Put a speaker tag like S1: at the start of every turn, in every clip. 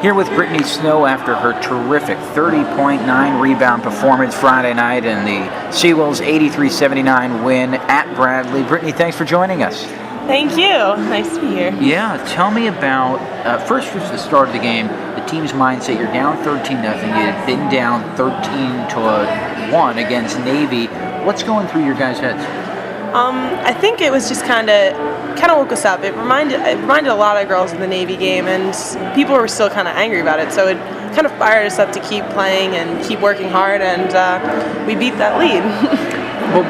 S1: Here with Brittany Snow after her terrific 30.9 rebound performance Friday night and the Seawolves 83-79 win at Bradley. Brittany, thanks for joining us.
S2: Thank you. Nice to be here.
S1: Yeah, tell me about, first was the start of the game, the team's mindset. You're down 13-0. You had been down 13-1 against Navy. What's going through your guys' heads?
S2: I think it was just kind of woke us up. It reminded a lot of girls of the Navy game, and people were still kind of angry about it. So it kind of fired us up to keep playing and keep working hard, and we beat that lead.
S1: But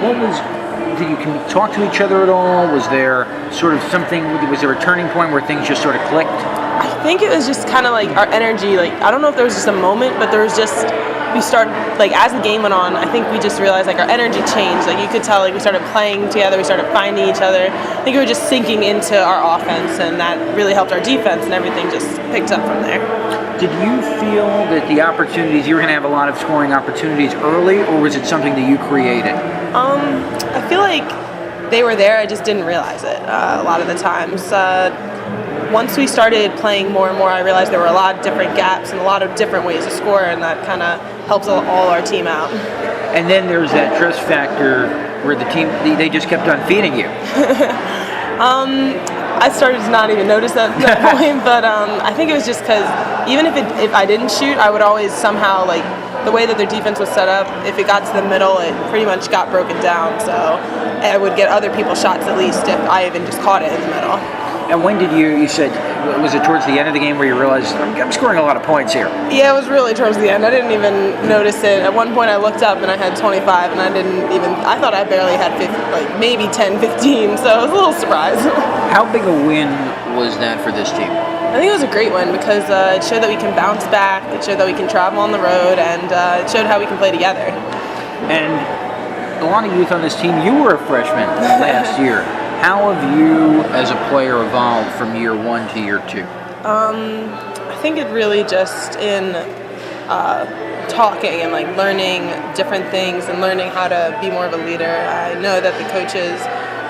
S1: did you talk to each other at all? Was there sort of something? Was there a turning point where things just sort of clicked?
S2: I think it was just kind of like our energy. Like, I don't know if there was just a moment, but there was just. We started, like, as the game went on, I think we just realized, like, our energy changed. Like, you could tell, like, we started playing together, we started finding each other. I think we were just sinking into our offense, and that really helped our defense, and everything just picked up from there.
S1: Did you feel that the opportunities, you were going to have a lot of scoring opportunities early, or was it something that you created?
S2: I feel like they were there, I just didn't realize it a lot of the times. Once we started playing more and more, I realized there were a lot of different gaps and a lot of different ways to score, and that kind of helps all our team out.
S1: And then there's that trust factor where the team, they just kept on feeding you.
S2: I started to not even notice that at that point, but I think it was just because even if I didn't shoot, I would always somehow, like, the way that their defense was set up, if it got to the middle, it pretty much got broken down. So I would get other people's shots at least if I even just caught it in the middle.
S1: And when did you said, was it towards the end of the game where you realized, I'm scoring a lot of points here?
S2: Yeah, it was really towards the end. I didn't even notice it. At one point I looked up and I had 25, and I thought I barely had 50, like maybe 10, 15, so it was a little surprise.
S1: How big a win was that for this team?
S2: I think it was a great win because it showed that we can bounce back, it showed that we can travel on the road, and it showed how we can play together. And
S1: a lot of youth on this team, you were a freshman last year. How have you, as a player, evolved from year one to year two?
S2: I think it really just in talking and, like, learning different things and learning how to be more of a leader. I know that the coaches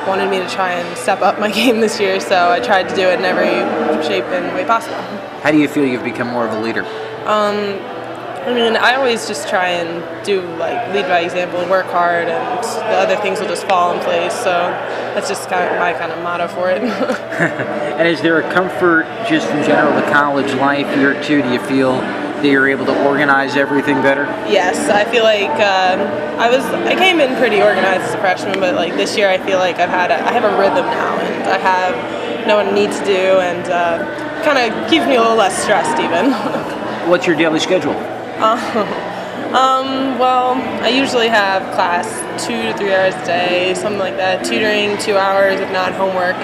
S2: wanted me to try and step up my game this year, so I tried to do it in every shape and way possible.
S1: How do you feel you've become more of a leader?
S2: I mean, I always just try and lead by example and work hard, and the other things will just fall in place. So that's just my kind of motto for it.
S1: And is there a comfort just in general the college life year two? Do you feel that you're able to organize everything better?
S2: Yes, I feel like I came in pretty organized as a freshman, but like this year I feel like I have a rhythm now, and I know what I need to do, and kind of keeps me a little less stressed even.
S1: What's your daily schedule?
S2: Well, I usually have class 2 to 3 hours a day, something like that. Tutoring 2 hours, if not homework,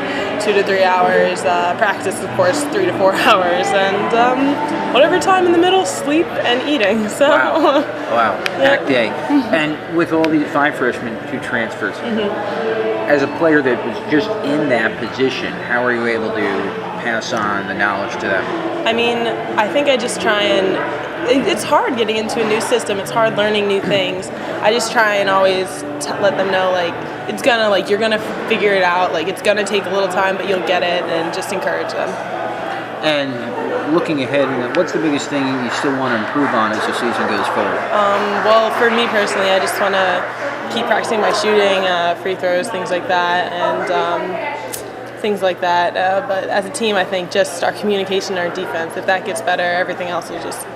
S2: 2 to 3 hours. Practice, of course, 3 to 4 hours, and whatever time in the middle, sleep and eating. So.
S1: Wow, packed day. And with all these 5 freshmen, 2 transfers, as a player that was just in that position, how are you able to pass on the knowledge to them?
S2: I mean, I think I just try and. It's hard getting into a new system. It's hard learning new things. I just try and always let them know, like, it's gonna, like, you're gonna figure it out. Like, it's gonna take a little time, but you'll get it, and just encourage them.
S1: And looking ahead, what's the biggest thing you still want to improve on as the season goes forward?
S2: Well, for me personally, I just want to keep practicing my shooting, free throws, things like that, and things like that. But as a team, I think just our communication and our defense, if that gets better, everything else will just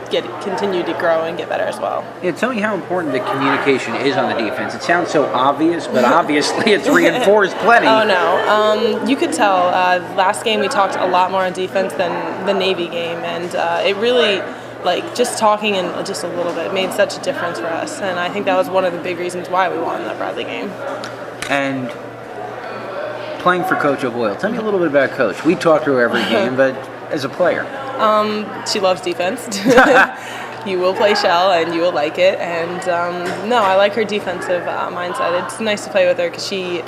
S2: continue to grow and get better as well.
S1: Yeah, tell me how important the communication is on the defense. It sounds so obvious, but obviously it's reinforced plenty.
S2: Oh, no. You could tell. Last game we talked a lot more on defense than the Navy game, and it really, like, just talking and just a little bit made such a difference for us, and I think that was one of the big reasons why we won that Bradley game. And
S1: playing for Coach O'Boyle, tell me a little bit about Coach. We talk to her every game, but as a player.
S2: She loves defense. You will play shell and you will like it. And no, I like her defensive mindset. It's nice to play with her because she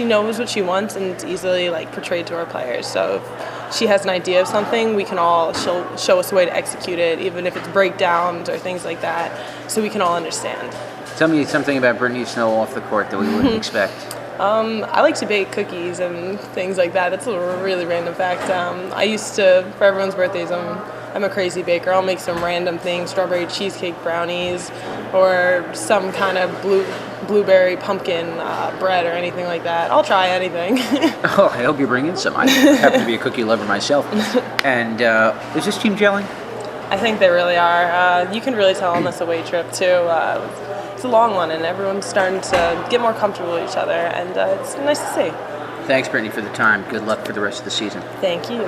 S2: knows what she wants, and it's easily, like, portrayed to our players. So if she has an idea of something, she'll show us a way to execute it, even if it's breakdowns or things like that, so we can all understand.
S1: Tell me something about Brittany Snow off the court that we wouldn't expect.
S2: I like to bake cookies and things like that. That's a really random fact. I used to, for everyone's birthdays, I'm a crazy baker. I'll make some random things, strawberry cheesecake brownies, or some kind of blueberry pumpkin bread or anything like that. I'll try anything.
S1: Oh, I hope you bring in some. I happen to be a cookie lover myself. And is this team gelling?
S2: I think they really are. You can really tell on this away trip too. It's a long one, and everyone's starting to get more comfortable with each other, and it's nice to see.
S1: Thanks, Brittany, for the time. Good luck for the rest of the season.
S2: Thank you.